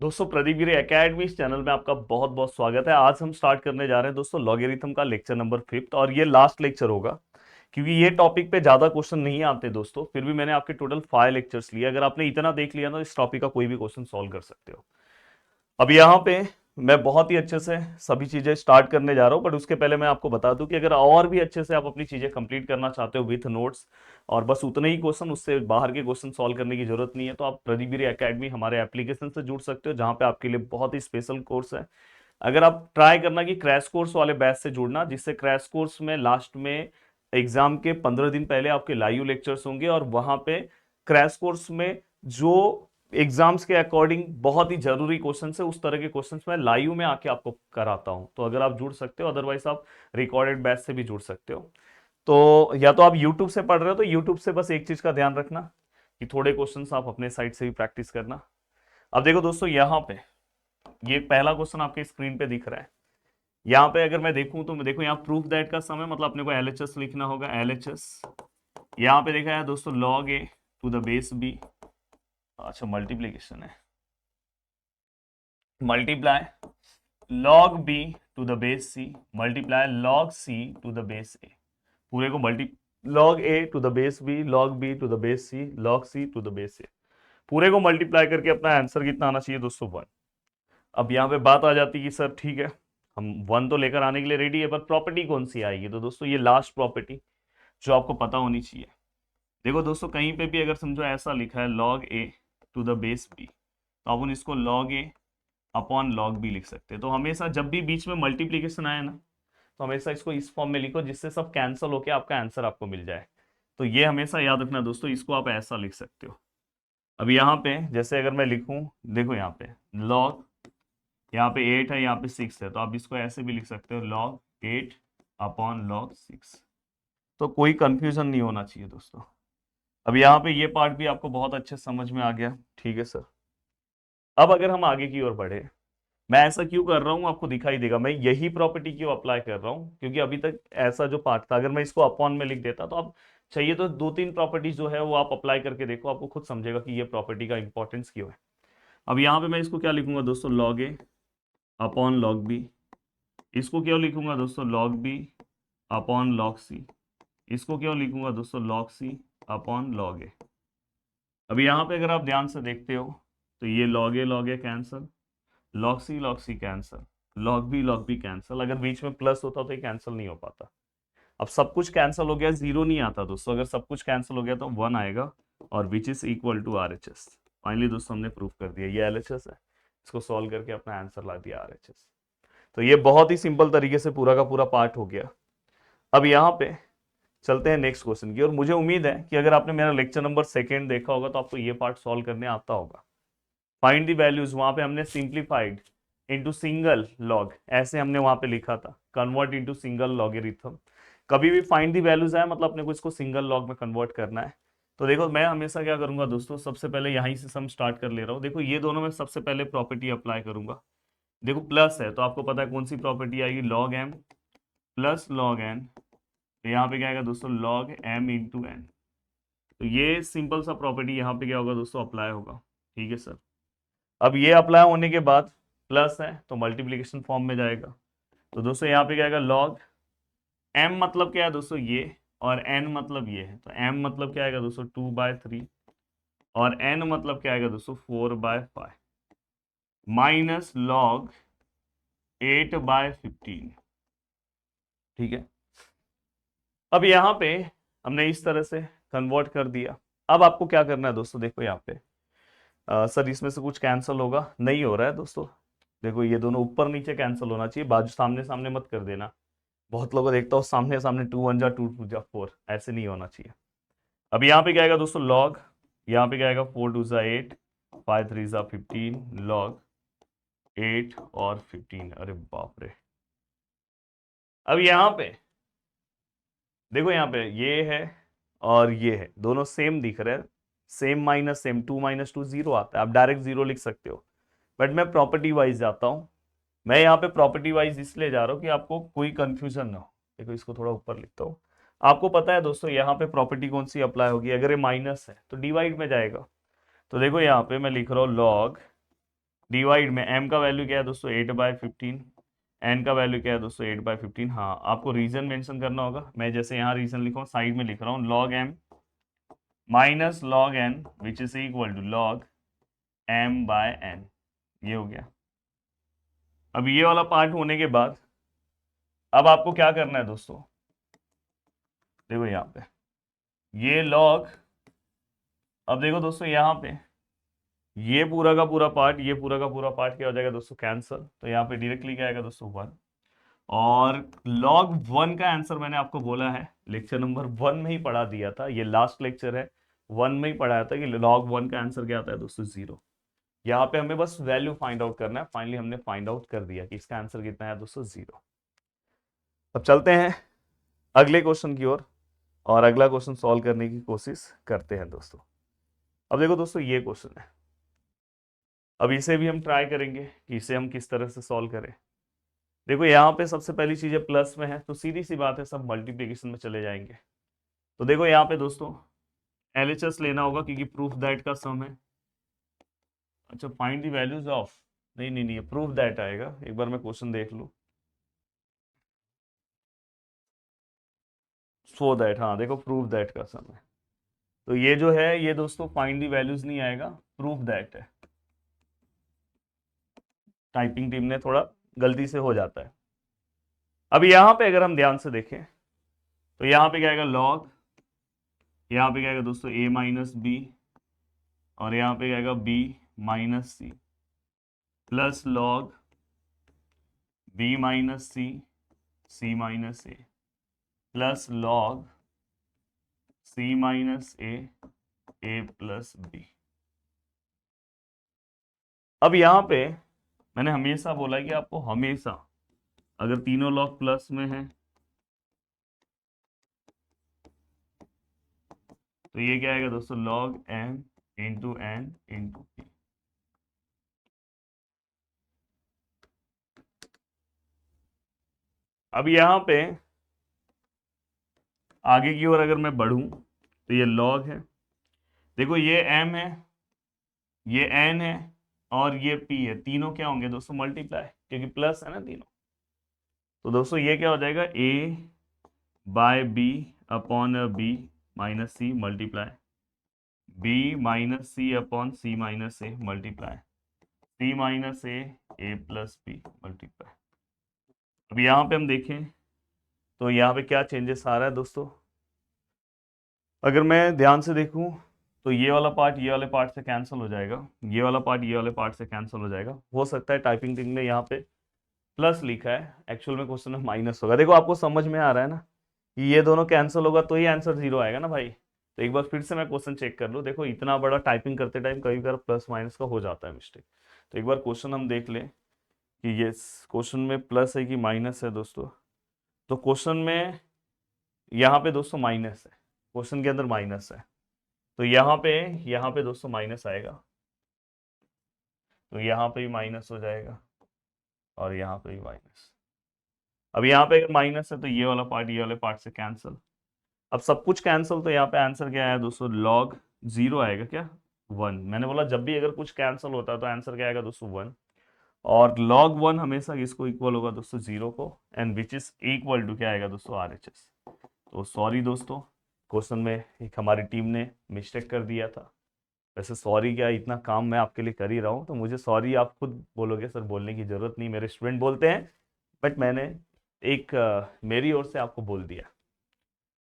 दोस्तों प्रदीप गिरी एकेडमी इस चैनल में आपका बहुत बहुत स्वागत है। आज हम स्टार्ट करने जा रहे हैं दोस्तों लॉगरिथम का लेक्चर नंबर 5 और ये लास्ट लेक्चर होगा क्योंकि ये टॉपिक पे ज्यादा क्वेश्चन नहीं आते दोस्तों। फिर भी मैंने आपके टोटल 5 लेक्चर्स लिए। अगर आपने इतना देख लिया ना तो इस टॉपिक का कोई भी क्वेश्चन सॉल्व कर सकते हो। अब यहाँ पे मैं बहुत ही अच्छे से सभी चीजें स्टार्ट करने जा रहा हूँ, बट उसके पहले मैं आपको बता दूं कि अगर और भी अच्छे से आप अपनी चीजें कंप्लीट करना चाहते हो विथ नोट्स और बस उतने ही क्वेश्चन, उससे बाहर के क्वेश्चन सॉल्व करने की जरूरत नहीं है, तो आप प्रदीप गिरी एकेडमी हमारे एप्लीकेशन से जुड़ सकते हो जहां पे आपके लिए बहुत ही स्पेशल कोर्स है। अगर आप ट्राई करना कि क्रैश कोर्स वाले बैच से जुड़ना, जिससे क्रैश कोर्स में लास्ट में एग्जाम के 15 दिन पहले आपके लाइव लेक्चर्स होंगे और वहां पे क्रैश कोर्स में जो एग्जाम्स के अकॉर्डिंग बहुत ही जरूरी क्वेश्चन है उस तरह के क्वेश्चंस मैं लाइव में आके आपको कराता हूं। तो अगर आप जुड़ सकते हो, अदरवाइज आप रिकॉर्डेड बैच से भी जुड़ सकते हो। तो या तो आप यूट्यूब से पढ़ रहे हो तो यूट्यूब से बस एक चीज का ध्यान रखना कि थोड़े क्वेश्चंस आप अपने साइड से भी प्रैक्टिस करना। अब देखो दोस्तों, यहाँ पे ये पहला क्वेश्चन आपके स्क्रीन पे दिख रहा है। यहाँ पे अगर मैं देखूं तो मैं देखो यहाँ प्रूफ दैट का समय मतलब अपने को एलएचएस लिखना होगा। एलएचएस यहाँ पे देखा है दोस्तों log a to the base b. अच्छा मल्टीप्लीकेशन है, multiply log b to the base c multiply log c to the base a. पूरे को multi log a to the base b log b to the base c log c to the base a, पूरे को multiply करके अपना answer कितना आना चाहिए दोस्तों 1। अब यहाँ पे बात आ जाती है कि सर ठीक है, हम 1 तो लेकर आने के लिए रेडी है, पर प्रॉपर्टी कौन सी आएगी? तो दोस्तों ये लास्ट प्रॉपर्टी जो आपको पता होनी चाहिए। देखो दोस्तों, कहीं पे भी अगर समझो ऐसा लिखा है log a to the base b, तो अपन इसको log a upon log b लिख सकते हैं। तो हमेशा जब भी बीच में मल्टीप्लीकेशन आए ना, तो हमेशा इसको इस फॉर्म में लिखो जिससे सब कैंसिल होकर आपका आंसर आपको मिल जाए। तो ये हमेशा याद रखना दोस्तों, इसको आप ऐसा लिख सकते हो। अब यहाँ पे जैसे अगर मैं लिखूं, देखो यहाँ पे लॉग, यहाँ पे 8 है, यहाँ पे 6 है, तो आप इसको ऐसे भी लिख सकते हो लॉग 8 अपॉन लॉग 6। तो कोई कंफ्यूजन नहीं होना चाहिए दोस्तों। अब यहाँ पे ये पार्ट भी आपको बहुत अच्छे से समझ में आ गया, ठीक है सर। अब अगर हम आगे की ओर बढ़े, मैं ऐसा क्यों कर रहा हूँ आपको दिखाई देगा। मैं यही प्रॉपर्टी क्यों अप्लाई कर रहा हूँ क्योंकि अभी तक ऐसा जो पार्ट था, अगर मैं इसको अपॉन में लिख देता तो आप चाहिए तो 2-3 प्रॉपर्टीज जो है वो आप अप्लाई करके देखो, आपको खुद समझेगा कि ये प्रॉपर्टी का इंपॉर्टेंस क्यों है। अब यहाँ पे मैं इसको क्या लिखूंगा दोस्तों, log a upon log B. इसको क्यों लिखूंगा दोस्तों, log B upon log c. इसको क्यों लिखूंगा दोस्तों, लॉग सी अपॉन लॉग ए। अब यहाँ पे अगर आप ध्यान से देखते हो तो ये लॉग ए cancel, log c cancel, log B cancel. अगर बीच में प्लस होता तो ये कैंसिल नहीं हो पाता। अब सब कुछ कैंसिल हो गया, जीरो नहीं आता दोस्तों। अगर सब कुछ कैंसिल हो गया तो 1 आएगा और which is equal to R H S. फाइनली दोस्तों हमने प्रूफ कर दिया ये एल एच एस है। इसको सॉल्व करके अपना आंसर ला दिया आर एच एस। तो ये बहुत ही सिंपल तरीके से पूरा का पूरा पार्ट हो गया। अब यहाँ पे चलते हैं नेक्स्ट क्वेश्चन की, और मुझे उम्मीद है कि अगर आपने मेरा लेक्चर नंबर 2 देखा होगा तो आपको ये पार्ट सॉल्व करने आता होगा। फाइंड दी वैल्यूज, वहां पे हमने सिंप्लीफाइड इनटू सिंगल लॉग ऐसे हमने वहां पे लिखा था, कन्वर्ट इनटू सिंगल लॉगरिथम। कभी भी फाइंड दी वैल्यूज आए मतलब अपने को इसको सिंगल लॉग में कन्वर्ट करना है। तो देखो मैं हमेशा क्या करूंगा दोस्तों, सबसे पहले यहीं से सम स्टार्ट कर ले रहा हूँ। देखो ये दोनों में सबसे पहले प्रॉपर्टी अप्लाई करूंगा। देखो प्लस है तो आपको पता है कौन सी प्रॉपर्टी आएगी, log m plus log n. तो यहाँ पे क्या आएगा दोस्तों, लॉग एम इंटू एन। तो ये सिंपल सा प्रॉपर्टी यहाँ पे क्या होगा दोस्तों, अप्लाई होगा। ठीक है सर। अब ये अप्लाई होने के बाद प्लस है तो मल्टीप्लीकेशन फॉर्म में जाएगा। तो दोस्तों यहाँ पे क्या आएगा, लॉग एम मतलब क्या है दोस्तों ये, और एन मतलब ये है। तो एम मतलब क्या आएगा दोस्तों 2/3, और एन मतलब क्या आएगा दोस्तों 4/5 माइनस लॉग 8/15। ठीक है। अब यहाँ पे हमने इस तरह से कन्वर्ट कर दिया। अब आपको क्या करना है दोस्तों, देखो यहाँ पे सर इसमें से कुछ कैंसिल होगा, नहीं हो रहा है दोस्तों। देखो ये दोनों ऊपर नीचे कैंसिल होना चाहिए, बाजू सामने सामने मत कर देना। बहुत लोगों को देखता हूँ सामने सामने 2 1 जा 2 2 जा 4, ऐसे नहीं होना चाहिए। अब यहाँ पे क्या आएगा दोस्तों, लॉग, यहाँ पे क्या आएगा 4 2 जा 8 5 3 जा 15 लॉग 8 और 15। अरे बाप रे। अब यहाँ पे देखो, यहाँ पे ये है और ये है, दोनों सेम दिख रहे हैं। सेम माइनस सेम, 2 - 2 0 आता है। आप डायरेक्ट जीरो लिख सकते हो, बट मैं प्रॉपर्टी वाइज जाता हूँ। मैं यहाँ पे प्रॉपर्टी वाइज इसलिए जा रहा हूँ कि आपको कोई कंफ्यूजन ना हो। देखो इसको थोड़ा ऊपर लिखता हूँ। आपको पता है दोस्तों यहाँ पे प्रॉपर्टी कौन सी अप्लाई होगी, अगर ये माइनस है तो डिवाइड में जाएगा। तो देखो यहाँ पे मैं लिख रहा हूँ लॉग डिवाइड में m का वैल्यू क्या है दोस्तों 8/15, n का वैल्यू क्या है दोस्तों 8/15। हाँ आपको रीजन मेंशन करना होगा, मैं जैसे यहाँ रीजन लिखा हूँ साइड में लिख रहा हूँ log m minus log n which is equal to log m/n। ये हो गया। अब ये वाला पार्ट होने के बाद अब आपको क्या करना है दोस्तों, देखो यहाँ पे ये log, अब देखो दोस्तों यहाँ पे ये पूरा का पूरा पार्ट, ये पूरा का पूरा पार्ट क्या हो जाएगा दोस्तों कैंसल, तो यहाँ पे डायरेक्टली क्या आएगा दोस्तों 1। और log 1 का आंसर मैंने आपको बोला है लेक्चर नंबर 1 में ही पढ़ा दिया था, ये लास्ट लेक्चर है 1 में ही पढ़ाया था कि log 1 का आंसर क्या आता है दोस्तों 0। यहाँ पे हमें बस वैल्यू फाइंड आउट करना है, फाइनली हमने फाइंड आउट कर दिया कि इसका आंसर कितना है दोस्तों 0। अब चलते हैं अगले क्वेश्चन की ओर और अगला क्वेश्चन सॉल्व करने की कोशिश करते हैं दोस्तों। अब देखो दोस्तों ये क्वेश्चन है, अब इसे भी हम ट्राई करेंगे कि इसे हम किस तरह से सॉल्व करें। देखो यहाँ पे सबसे पहली चीज है प्लस में है तो सीधी सी बात है सब मल्टीप्लीकेशन में चले जाएंगे। तो देखो यहाँ पे दोस्तों LHS लेना होगा क्योंकि प्रूफ दैट का सम है। अच्छा फाइंड द वैल्यूज ऑफ, नहीं नहीं नहीं प्रूफ दैट आएगा, एक बार मैं क्वेश्चन देख लूँ। सो दैट, हाँ देखो प्रूफ दैट का सम है, तो ये जो है ये दोस्तों फाइंड दी वैल्यूज नहीं आएगा, प्रूफ दैट है। टाइपिंग टीम ने थोड़ा गलती से हो जाता है। अब यहाँ पे अगर हम ध्यान से देखें तो यहाँ पे क्या आएगा लॉग, यहाँ पे क्या आएगा दोस्तों a माइनस बी और यहाँ पे क्या आएगा b minus c plus log b minus c c minus a plus log c minus a plus b. अब यहाँ पे मैंने हमेशा बोला कि आपको हमेशा अगर तीनों लॉग प्लस में है तो ये क्या आएगा दोस्तों log m into n into p. अब यहाँ पे आगे की ओर अगर मैं बढ़ूं तो ये log है, देखो ये m है ये n है और ये p है, तीनों क्या होंगे दोस्तों मल्टीप्लाई क्योंकि प्लस है ना तीनों। तो दोस्तों ये क्या हो जाएगा a by b upon b minus c multiply b minus c upon c minus a multiply c minus a plus b multiply. अब यहाँ पे हम देखें तो यहाँ पे क्या चेंजेस आ रहा है दोस्तों, अगर मैं ध्यान से देखूं तो ये वाला पार्ट ये वाले पार्ट से कैंसिल हो जाएगा, ये वाला पार्ट ये वाले पार्ट से कैंसिल हो जाएगा। हो सकता है टाइपिंग टीम ने यहाँ पे प्लस लिखा है, एक्चुअल में क्वेश्चन में माइनस होगा। देखो आपको समझ में आ रहा है ना कि ये दोनों कैंसिल होगा तो ही आंसर 0 आएगा ना भाई। तो एक बार फिर से मैं क्वेश्चन चेक कर लूँ, देखो इतना बड़ा टाइपिंग करते टाइम कभी कभी प्लस माइनस का हो जाता है मिस्टेक। तो एक बार क्वेश्चन हम देख लें कि ये क्वेश्चन में प्लस है कि माइनस है दोस्तों। तो क्वेश्चन में यहाँ पे दोस्तों माइनस है, क्वेश्चन के अंदर माइनस है, तो यहाँ पे दोस्तों माइनस आएगा, तो यहाँ पे भी माइनस हो जाएगा और यहाँ पे भी माइनस। अब यहाँ पे अगर माइनस है तो ये वाला पार्ट ये वाले पार्ट से कैंसिल, अब सब कुछ कैंसिल, तो यहाँ पे आंसर क्या आया दोस्तों log 0 आएगा क्या 1। मैंने बोला जब भी अगर कुछ कैंसिल होता है तो आंसर क्या आएगा दोस्तों 1, और log 1 हमेशा किसको इक्वल होगा दोस्तों 0 को, and which is equal to क्या आएगा दोस्तों RHS। तो सॉरी दोस्तों क्वेश्चन में एक हमारी टीम ने मिस्टेक कर दिया था। वैसे सॉरी क्या, इतना काम मैं आपके लिए कर ही रहा हूँ तो मुझे सॉरी आप खुद बोलोगे सर बोलने की जरूरत नहीं, मेरे स्टूडेंट बोलते हैं, बट मैंने एक मेरी ओर से आपको बोल दिया।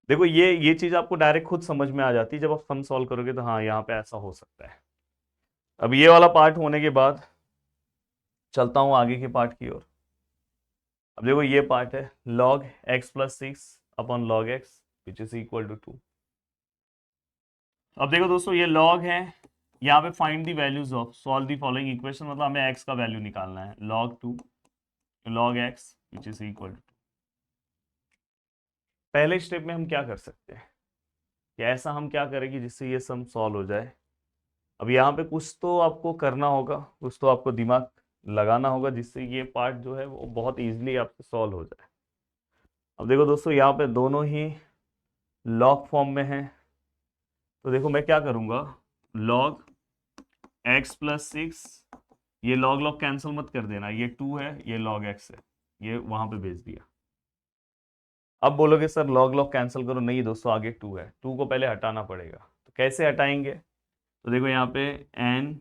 देखो ये चीज आपको डायरेक्ट खुद समझ में आ जाती है जब आप सम सॉल्व करोगे तो हाँ यहाँ पे ऐसा हो सकता है। अब ये वाला पार्ट होने के बाद चलता हूँ आगे के पार्ट की ओर। अब देखो ये पार्ट है log x plus 6 upon log x which is equal to 2। अब देखो दोस्तों ये log है, यहाँ पे find the values of solve the following equation, मतलब हमें x का वैल्यू निकालना है log 2 log x which is equal to. पहले स्टेप में हम क्या कर सकते हैं कि ऐसा हम क्या करेंगे जिससे ये सम सॉल्व हो जाए। अब यहाँ पे कुछ तो आपको करना होगा, कुछ तो आपको दिमाग लगाना होगा जिससे ये पार्ट जो है वो बहुत इजीली आपसे सॉल्व हो जाए। अब देखो दोस्तों यहाँ पे दोनों ही लॉग फॉर्म में है, तो देखो मैं क्या करूँगा log x प्लस 6 ये लॉग लॉग कैंसिल मत कर देना, ये 2 है, ये लॉग एक्स है, ये वहां पे भेज दिया। अब बोलोगे सर लॉग लॉग कैंसिल करो, नहीं दोस्तों आगे 2 है, 2 को पहले हटाना पड़ेगा। तो कैसे हटाएंगे? तो देखो यहाँ पे एन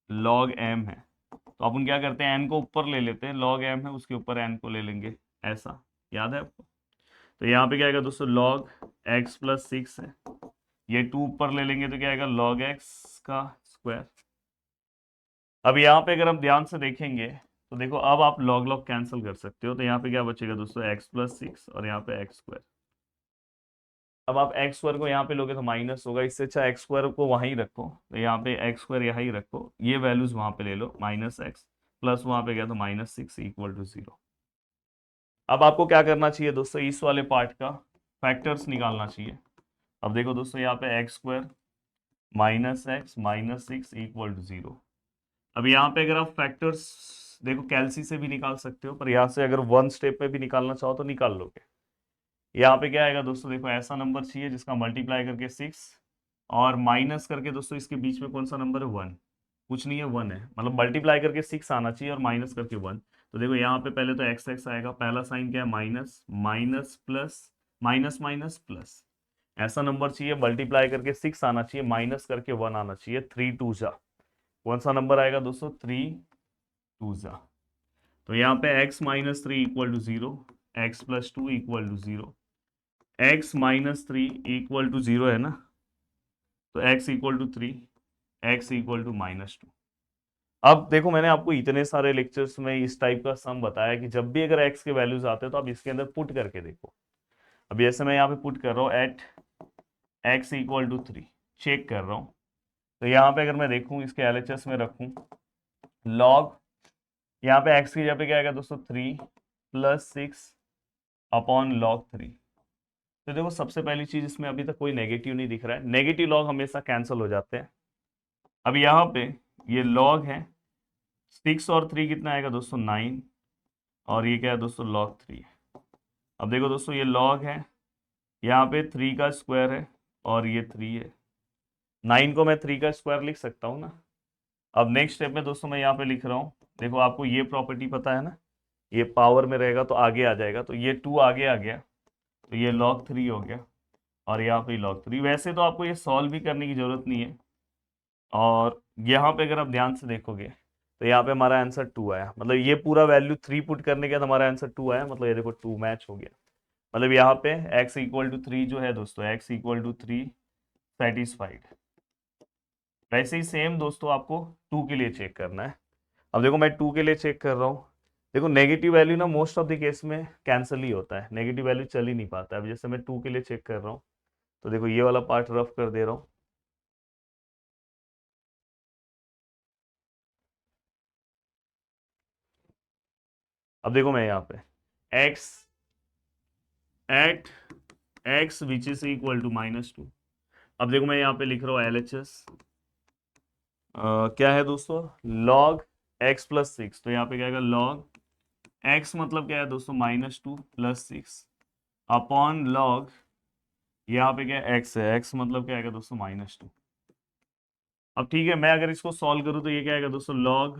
लॉग एम है, तो अपन क्या करते हैं, एन को ऊपर ले लेते हैं, लॉग एम है उसके ऊपर एन को ले लेंगे, ऐसा याद है आपको? तो यहाँ पे क्या आएगा दोस्तों, लॉग एक्स प्लस 6 है, ये 2 ऊपर ले लेंगे तो क्या आएगा, लॉग एक्स का स्क्वायर। अब यहाँ पे अगर हम ध्यान से देखेंगे तो देखो अब आप लॉग लॉग कैंसिल कर सकते हो, तो यहाँ पे क्या बचेगा दोस्तों, एक्स प्लस 6 और यहाँ पे एक्स स्क्वायर। अब आप एक्स स्क्वायर को यहाँ पे लोगे तो माइनस होगा, इससे अच्छा एक्स स्क्वायर को वहीं रखो, तो यहाँ पे एक्स स्क्वायर यहाँ ही रखो, ये वैल्यूज वहां पे ले लो, माइनस एक्स प्लस वहां पे गया तो -6 इक्वल टू 0। अब आपको क्या करना चाहिए दोस्तों, इस वाले पार्ट का फैक्टर्स निकालना चाहिए। अब देखो दोस्तों यहाँ पे x square -x -6 equal to 0। अब यहाँ पे अगर आप फैक्टर्स देखो कैलसी से भी निकाल सकते हो, पर यहाँ से अगर वन स्टेप में भी निकालना चाहो तो निकाल लोगे। यहाँ पे क्या आएगा दोस्तों, देखो ऐसा नंबर चाहिए जिसका मल्टीप्लाई करके 6 और माइनस करके दोस्तों इसके बीच में कौन सा नंबर है, 1। कुछ नहीं है, 1 है, मतलब मल्टीप्लाई करके 6 आना चाहिए और माइनस करके 1। तो देखो यहाँ पे पहले तो एक्स एक्स आएगा, पहला साइन क्या है, minus, minus plus, minus minus plus, ऐसा नंबर चाहिए, मल्टीप्लाई करके 6 आना चाहिए, माइनस करके 1 आना चाहिए, 3 2 जा, कौन सा नंबर आएगा दोस्तों, 3 2 जा। तो यहाँ पे x-3 equal to 0, x plus 2 equal to 0, x-3 equal to 0 है ना, तो x equal to 3, x equal to -2। अब देखो मैंने आपको इतने सारे लेक्चर्स में इस टाइप का सम बताया कि जब भी अगर x के वैल्यूज आते हैं तो आप इसके अंदर पुट करके देखो। अब जैसे मैं यहाँ पे पुट कर रहा हूँ at x equal to 3, check कर रहा हूँ, तो यहाँ पे अगर मैं देखूँ इसके एलएचएस में रखूँ लॉग, यहाँ पे x की जगह पे क्या आएगा दोस्तों, 3 + 6 अपॉन लॉग 3। तो देखो सबसे पहली चीज इसमें अभी तक कोई नेगेटिव नहीं दिख रहा है, नेगेटिव लॉग हमेशा कैंसिल हो जाते हैं। अब यहाँ पे ये लॉग है, 6 और 3 कितना आएगा दोस्तों, 9, और ये क्या है दोस्तों, लॉग 3 है। अब देखो दोस्तों ये लॉग है, यहाँ पे 3 का स्क्वायर है और ये 3 है, 9 को मैं 3 का स्क्वायर लिख सकता हूँ ना। अब नेक्स्ट स्टेप में दोस्तों मैं यहाँ पे लिख रहा हूँ, देखो आपको ये प्रॉपर्टी पता है ना, ये पावर में रहेगा तो आगे आ जाएगा, तो ये 2 आगे आ गया, तो ये log 3 हो गया, और यहाँ पे log 3। वैसे तो आपको ये सॉल्व भी करने की जरूरत नहीं है, और यहाँ पे अगर आप ध्यान से देखोगे तो यहाँ पे हमारा आंसर 2 आया, मतलब ये पूरा वैल्यू 3 पुट करने के बाद हमारा आंसर 2 आया, मतलब ये देखो 2 मैच हो गया। मतलब यहाँ पे x इक्वल टू 3 जो है दोस्तों, x इक्वल टू 3 सेटिस्फाइड। वैसे ही सेम दोस्तों आपको 2 के लिए चेक करना है। अब देखो मैं 2 के लिए चेक कर रहा हूँ, देखो नेगेटिव वैल्यू ना मोस्ट ऑफ द केस में कैंसिल ही होता है, नेगेटिव वैल्यू चल ही नहीं पाता है। अब जैसे मैं 2 के लिए चेक कर रहा हूँ, तो देखो ये वाला पार्ट रफ कर दे रहा हूँ, अब देखो मैं यहाँ पे x at x which is equal to -2। अब देखो मैं यहाँ पे लिख रहा हूँ LHS क्या है दोस्तों, log x प्लस 6, तो यहाँ पे क्या आएगा, log x मतलब क्या है दोस्तों, -2 + 6 अपॉन log, यहाँ पे क्या है, x है, x मतलब क्या आएगा दोस्तों, -2। अब ठीक है, मैं अगर इसको सॉल्व करूँ तो ये क्या आएगा दोस्तों, log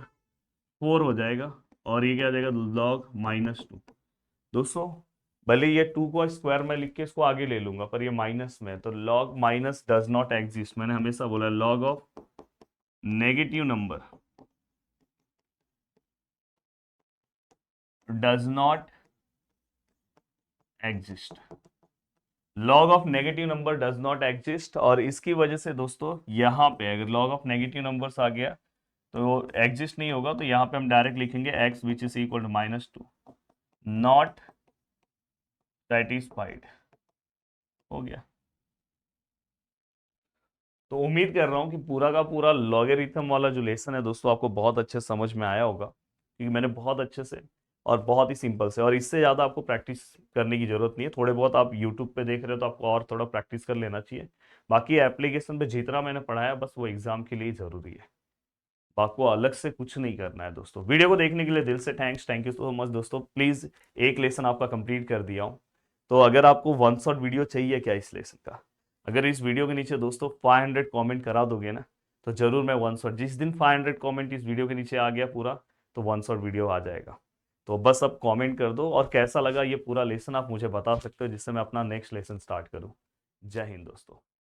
4 हो जाएगा, और ये क्या आ जाएगा, log -2। दोस्तों भले ये 2 को स्क्वायर में लिख के इसको आगे ले लूंगा, पर ये माइनस में है, तो log minus does not exist, मैंने हमेशा बोला log of negative number does not exist, log of negative number does not exist. और इसकी वजह से दोस्तों यहाँ पे अगर लॉग ऑफ नेगेटिव नंबर्स आ गया तो एग्जिस्ट नहीं होगा, तो यहाँ पे हम डायरेक्ट लिखेंगे x which is equal to -2, not satisfied, हो गया। तो उम्मीद कर रहा हूँ कि पूरा का पूरा लॉगरिथम वाला जो लेसन है दोस्तों आपको बहुत अच्छे समझ में आया होगा, क्योंकि मैंने बहुत अच्छे से और बहुत ही सिंपल से, और इससे ज़्यादा आपको प्रैक्टिस करने की जरूरत नहीं है, थोड़े बहुत आप यूट्यूब पे देख रहे हो तो आपको और थोड़ा प्रैक्टिस कर लेना चाहिए। बाकी एप्लीकेशन पे जितना मैंने पढ़ाया बस वो एग्जाम के लिए ज़रूरी है, आपको अलग से कुछ नहीं करना है दोस्तों। वीडियो को देखने के लिए दिल से थैंक यू सो मच दोस्तों। प्लीज़ एक लेसन आपका कंप्लीट कर दिया हूँ, तो अगर आपको वन शॉट वीडियो चाहिए क्या इस लेसन का, अगर इस वीडियो के नीचे दोस्तों 500 कमेंट करा दोगे ना, तो जरूर मैं वन शॉट, जिस दिन 500 कमेंट इस वीडियो के नीचे आ गया पूरा, तो वन शॉट वीडियो आ जाएगा। तो बस अब कमेंट कर दो, और कैसा लगा ये पूरा लेसन आप मुझे बता सकते हो, जिससे मैं अपना नेक्स्ट लेसन स्टार्ट करूँ। जय हिंद दोस्तों।